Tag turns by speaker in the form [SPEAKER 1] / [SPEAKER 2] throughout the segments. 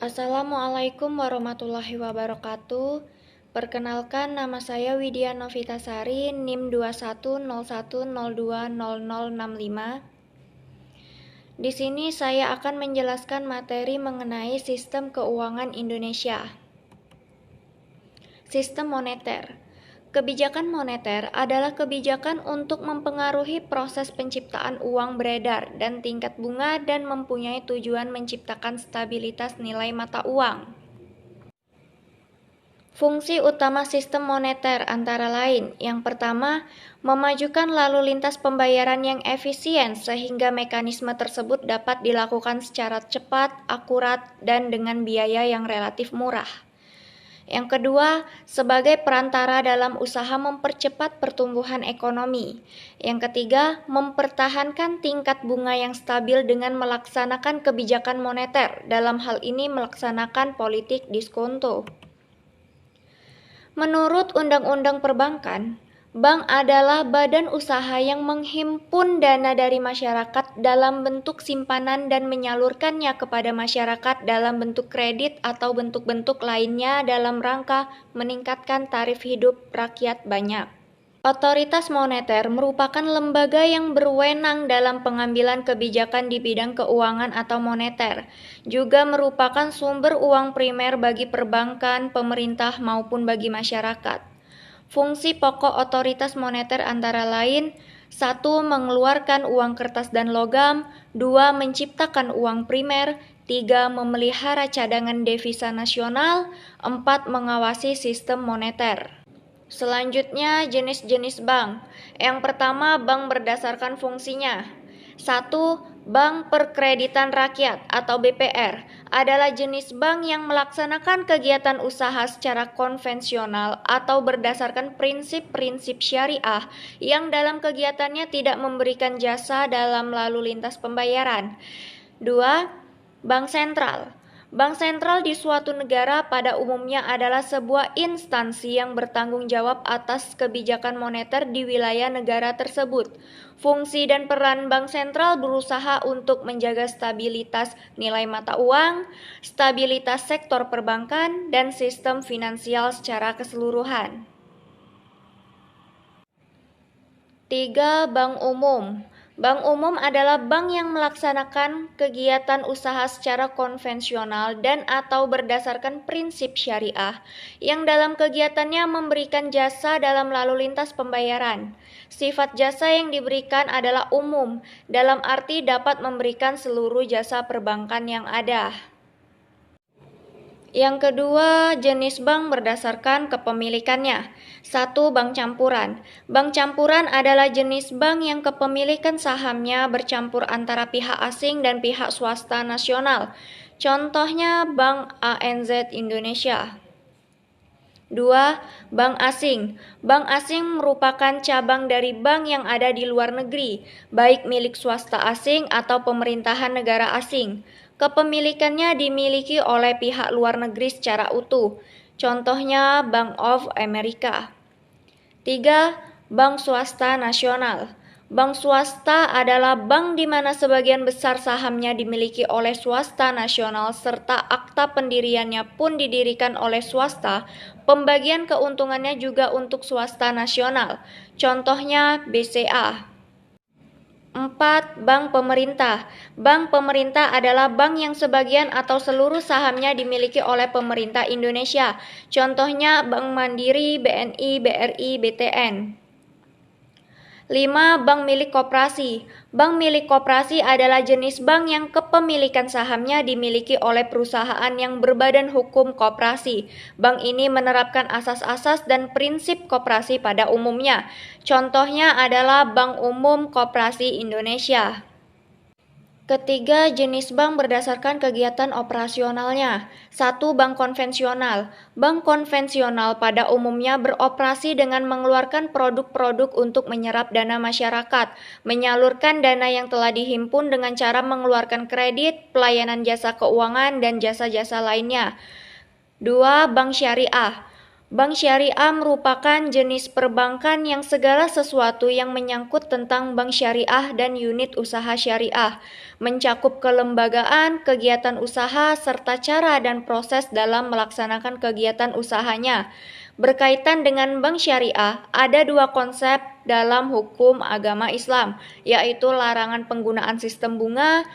[SPEAKER 1] Assalamualaikum warahmatullahi wabarakatuh. Perkenalkan, nama saya Widya Novitasari, NIM 2101020065. Di sini saya akan menjelaskan materi mengenai sistem keuangan Indonesia. Sistem moneter. Kebijakan moneter adalah kebijakan untuk mempengaruhi proses penciptaan uang beredar dan tingkat bunga dan mempunyai tujuan menciptakan stabilitas nilai mata uang. Fungsi utama sistem moneter antara lain, yang pertama, memajukan lalu lintas pembayaran yang efisien sehingga mekanisme tersebut dapat dilakukan secara cepat, akurat, dan dengan biaya yang relatif murah. Yang kedua, sebagai perantara dalam usaha mempercepat pertumbuhan ekonomi. Yang ketiga, mempertahankan tingkat bunga yang stabil dengan melaksanakan kebijakan moneter, dalam hal ini melaksanakan politik diskonto. Menurut Undang-Undang Perbankan, bank adalah badan usaha yang menghimpun dana dari masyarakat dalam bentuk simpanan dan menyalurkannya kepada masyarakat dalam bentuk kredit atau bentuk-bentuk lainnya dalam rangka meningkatkan taraf hidup rakyat banyak. Otoritas moneter merupakan lembaga yang berwenang dalam pengambilan kebijakan di bidang keuangan atau moneter, juga merupakan sumber uang primer bagi perbankan, pemerintah, maupun bagi masyarakat. Fungsi pokok otoritas moneter antara lain: 1. Mengeluarkan uang kertas dan logam. 2. Menciptakan uang primer. 3. Memelihara cadangan devisa nasional. 4. Mengawasi sistem moneter. Selanjutnya, jenis-jenis bank. Yang pertama, bank berdasarkan fungsinya. 1. Bank Perkreditan Rakyat atau BPR adalah jenis bank yang melaksanakan kegiatan usaha secara konvensional atau berdasarkan prinsip-prinsip syariah yang dalam kegiatannya tidak memberikan jasa dalam lalu lintas pembayaran. 2. Bank Sentral. Bank sentral di suatu negara pada umumnya adalah sebuah instansi yang bertanggung jawab atas kebijakan moneter di wilayah negara tersebut. Fungsi dan peran bank sentral berusaha untuk menjaga stabilitas nilai mata uang, stabilitas sektor perbankan, dan sistem finansial secara keseluruhan. 3. Bank Umum. Bank umum adalah bank yang melaksanakan kegiatan usaha secara konvensional dan atau berdasarkan prinsip syariah, yang dalam kegiatannya memberikan jasa dalam lalu lintas pembayaran. Sifat jasa yang diberikan adalah umum, dalam arti dapat memberikan seluruh jasa perbankan yang ada. Yang kedua, jenis bank berdasarkan kepemilikannya. 1. Bank campuran. Bank campuran adalah jenis bank yang kepemilikan sahamnya bercampur antara pihak asing dan pihak swasta nasional. Contohnya Bank ANZ Indonesia. 2. Bank asing. Bank asing merupakan cabang dari bank yang ada di luar negeri, baik milik swasta asing atau pemerintahan negara asing. Kepemilikannya dimiliki oleh pihak luar negeri secara utuh. Contohnya Bank of America. 3. Bank swasta nasional. Bank swasta adalah bank di mana sebagian besar sahamnya dimiliki oleh swasta nasional serta akta pendiriannya pun didirikan oleh swasta. Pembagian keuntungannya juga untuk swasta nasional. Contohnya BCA. 4. Bank pemerintah. Bank pemerintah adalah bank yang sebagian atau seluruh sahamnya dimiliki oleh pemerintah Indonesia. Contohnya Bank Mandiri, BNI, BRI, BTN. 5. Bank milik koperasi. Bank milik koperasi adalah jenis bank yang kepemilikan sahamnya dimiliki oleh perusahaan yang berbadan hukum koperasi. Bank ini menerapkan asas-asas dan prinsip koperasi pada umumnya. Contohnya adalah Bank Umum Koperasi Indonesia. Ketiga, jenis bank berdasarkan kegiatan operasionalnya. 1. Bank konvensional. Bank konvensional pada umumnya beroperasi dengan mengeluarkan produk-produk untuk menyerap dana masyarakat, menyalurkan dana yang telah dihimpun dengan cara mengeluarkan kredit, pelayanan jasa keuangan, dan jasa-jasa lainnya. 2. Bank syariah. Bank syariah merupakan jenis perbankan yang segala sesuatu yang menyangkut tentang bank syariah dan unit usaha syariah, mencakup kelembagaan, kegiatan usaha, serta cara dan proses dalam melaksanakan kegiatan usahanya. Berkaitan dengan bank syariah, ada dua konsep dalam hukum agama Islam, yaitu larangan penggunaan sistem bunga,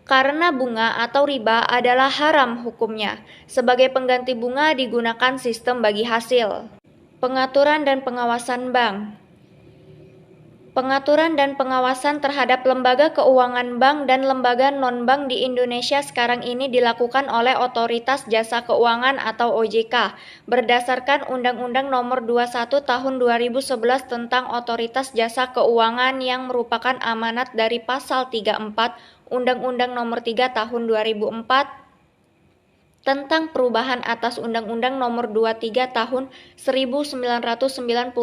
[SPEAKER 1] karena bunga atau riba adalah haram hukumnya. Sebagai pengganti bunga digunakan sistem bagi hasil. Pengaturan dan pengawasan bank. Pengaturan dan pengawasan terhadap lembaga keuangan bank dan lembaga non-bank di Indonesia sekarang ini dilakukan oleh Otoritas Jasa Keuangan atau OJK berdasarkan Undang-Undang Nomor 21 Tahun 2011 tentang Otoritas Jasa Keuangan yang merupakan amanat dari Pasal 34 Undang-Undang Nomor 3 Tahun 2004 tentang perubahan atas Undang-Undang Nomor 23 Tahun 1999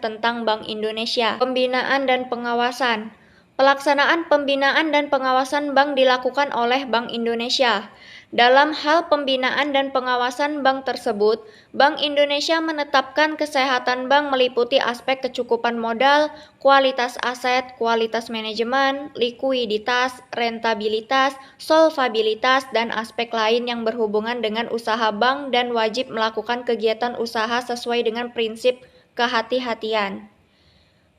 [SPEAKER 1] tentang Bank Indonesia. Pembinaan dan pengawasan. Pelaksanaan pembinaan dan pengawasan bank dilakukan oleh Bank Indonesia. Dalam hal pembinaan dan pengawasan bank tersebut, Bank Indonesia menetapkan kesehatan bank meliputi aspek kecukupan modal, kualitas aset, kualitas manajemen, likuiditas, rentabilitas, solvabilitas, dan aspek lain yang berhubungan dengan usaha bank dan wajib melakukan kegiatan usaha sesuai dengan prinsip kehati-hatian.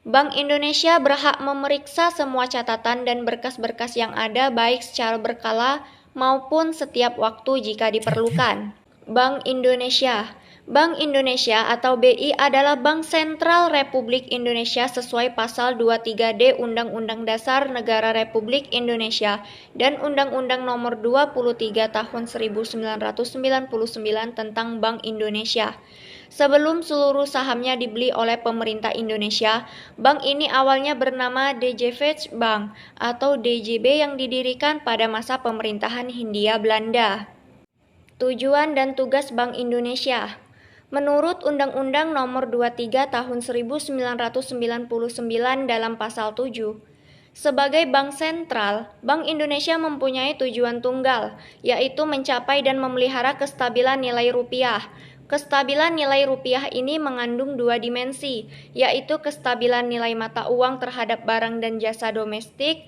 [SPEAKER 1] Bank Indonesia berhak memeriksa semua catatan dan berkas-berkas yang ada baik secara berkala maupun setiap waktu jika diperlukan. Bank Indonesia. Bank Indonesia atau BI adalah Bank Sentral Republik Indonesia sesuai Pasal 23D Undang-Undang Dasar Negara Republik Indonesia dan Undang-Undang Nomor 23 Tahun 1999 tentang Bank Indonesia. Sebelum seluruh sahamnya dibeli oleh pemerintah Indonesia, bank ini awalnya bernama DJVech Bank atau DJB yang didirikan pada masa pemerintahan Hindia Belanda. Tujuan dan tugas Bank Indonesia. Menurut Undang-Undang Nomor 23 Tahun 1999 dalam Pasal 7, sebagai bank sentral, Bank Indonesia mempunyai tujuan tunggal, yaitu mencapai dan memelihara kestabilan nilai rupiah. Kestabilan nilai rupiah ini mengandung dua dimensi, yaitu kestabilan nilai mata uang terhadap barang dan jasa domestik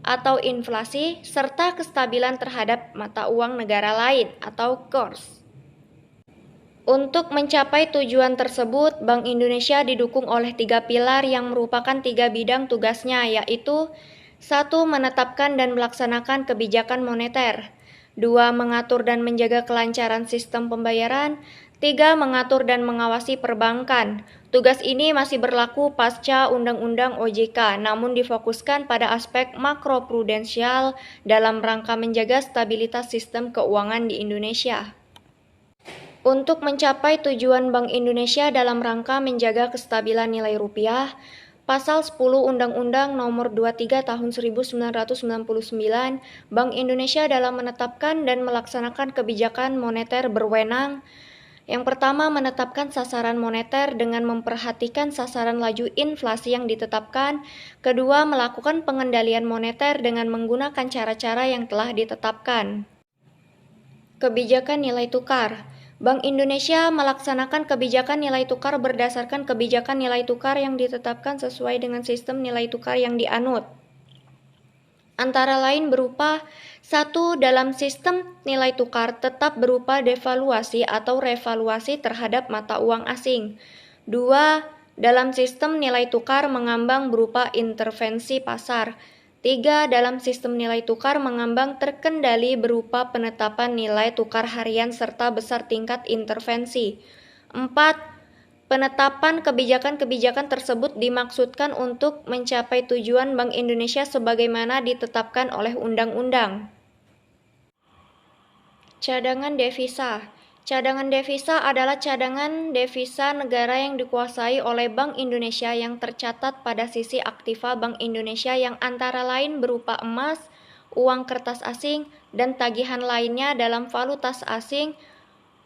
[SPEAKER 1] atau inflasi, serta kestabilan terhadap mata uang negara lain atau kurs. Untuk mencapai tujuan tersebut, Bank Indonesia didukung oleh 3 pilar yang merupakan 3 bidang tugasnya, yaitu 1. Menetapkan dan melaksanakan kebijakan moneter, 2. Mengatur dan menjaga kelancaran sistem pembayaran, 3. Mengatur dan mengawasi perbankan. Tugas ini masih berlaku pasca Undang-Undang OJK, namun difokuskan pada aspek makroprudensial dalam rangka menjaga stabilitas sistem keuangan di Indonesia. Untuk mencapai tujuan Bank Indonesia dalam rangka menjaga kestabilan nilai rupiah, Pasal 10 Undang-Undang Nomor 23 Tahun 1999, Bank Indonesia dalam menetapkan dan melaksanakan kebijakan moneter berwenang. Yang pertama, menetapkan sasaran moneter dengan memperhatikan sasaran laju inflasi yang ditetapkan. Kedua, melakukan pengendalian moneter dengan menggunakan cara-cara yang telah ditetapkan. Kebijakan nilai tukar. Bank Indonesia melaksanakan kebijakan nilai tukar berdasarkan kebijakan nilai tukar yang ditetapkan sesuai dengan sistem nilai tukar yang dianut. Antara lain berupa 1. Dalam sistem nilai tukar tetap berupa devaluasi atau revaluasi terhadap mata uang asing. 2. Dalam sistem nilai tukar mengambang berupa intervensi pasar. 3. Dalam sistem nilai tukar mengambang terkendali berupa penetapan nilai tukar harian serta besar tingkat intervensi. 4. Penetapan kebijakan-kebijakan tersebut dimaksudkan untuk mencapai tujuan Bank Indonesia sebagaimana ditetapkan oleh undang-undang. Cadangan devisa. Cadangan devisa adalah cadangan devisa negara yang dikuasai oleh Bank Indonesia yang tercatat pada sisi aktiva Bank Indonesia yang antara lain berupa emas, uang kertas asing, dan tagihan lainnya dalam valuta asing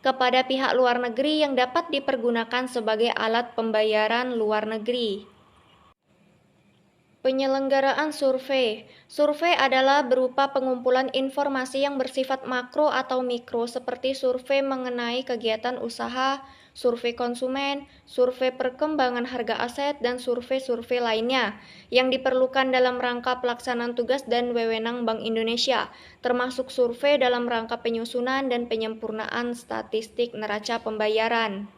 [SPEAKER 1] kepada pihak luar negeri yang dapat dipergunakan sebagai alat pembayaran luar negeri. Penyelenggaraan survei. Survei adalah berupa pengumpulan informasi yang bersifat makro atau mikro seperti survei mengenai kegiatan usaha, survei konsumen, survei perkembangan harga aset, dan survei-survei lainnya yang diperlukan dalam rangka pelaksanaan tugas dan wewenang Bank Indonesia, termasuk survei dalam rangka penyusunan dan penyempurnaan statistik neraca pembayaran.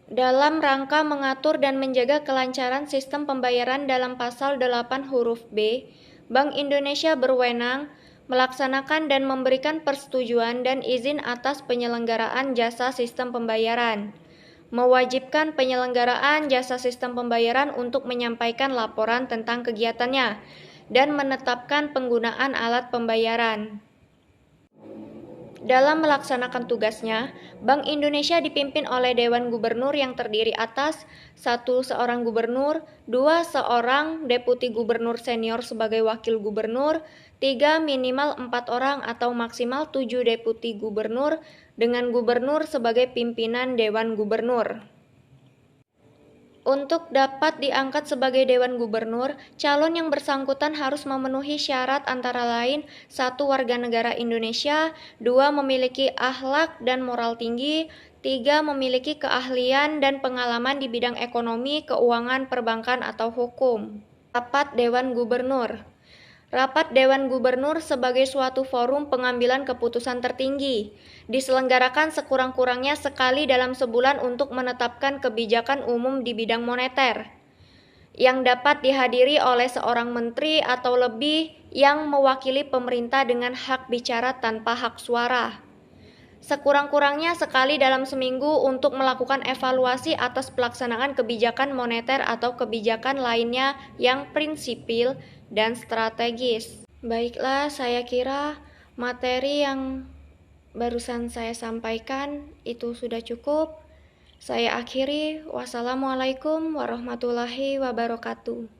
[SPEAKER 1] Dalam rangka mengatur dan menjaga kelancaran sistem pembayaran dalam pasal 8 huruf B, Bank Indonesia berwenang melaksanakan dan memberikan persetujuan dan izin atas penyelenggaraan jasa sistem pembayaran, mewajibkan penyelenggaraan jasa sistem pembayaran untuk menyampaikan laporan tentang kegiatannya, dan menetapkan penggunaan alat pembayaran. Dalam melaksanakan tugasnya, Bank Indonesia dipimpin oleh Dewan Gubernur yang terdiri atas 1. Seorang gubernur, 2. Seorang deputi gubernur senior sebagai wakil gubernur, 3. Minimal 4 orang atau maksimal 7 deputi gubernur dengan gubernur sebagai pimpinan Dewan Gubernur. Untuk dapat diangkat sebagai Dewan Gubernur, calon yang bersangkutan harus memenuhi syarat antara lain 1. Warga negara Indonesia, 2. Memiliki akhlak dan moral tinggi, 3. Memiliki keahlian dan pengalaman di bidang ekonomi, keuangan, perbankan, atau hukum. Rapat Dewan Gubernur. Rapat Dewan Gubernur sebagai suatu forum pengambilan keputusan tertinggi, diselenggarakan sekurang-kurangnya sekali dalam sebulan untuk menetapkan kebijakan umum di bidang moneter, yang dapat dihadiri oleh seorang menteri atau lebih yang mewakili pemerintah dengan hak bicara tanpa hak suara. Sekurang-kurangnya sekali dalam seminggu untuk melakukan evaluasi atas pelaksanaan kebijakan moneter atau kebijakan lainnya yang prinsipil dan strategis. Baiklah, saya kira materi yang barusan saya sampaikan itu sudah cukup. Saya akhiri. Wassalamualaikum warahmatullahi wabarakatuh.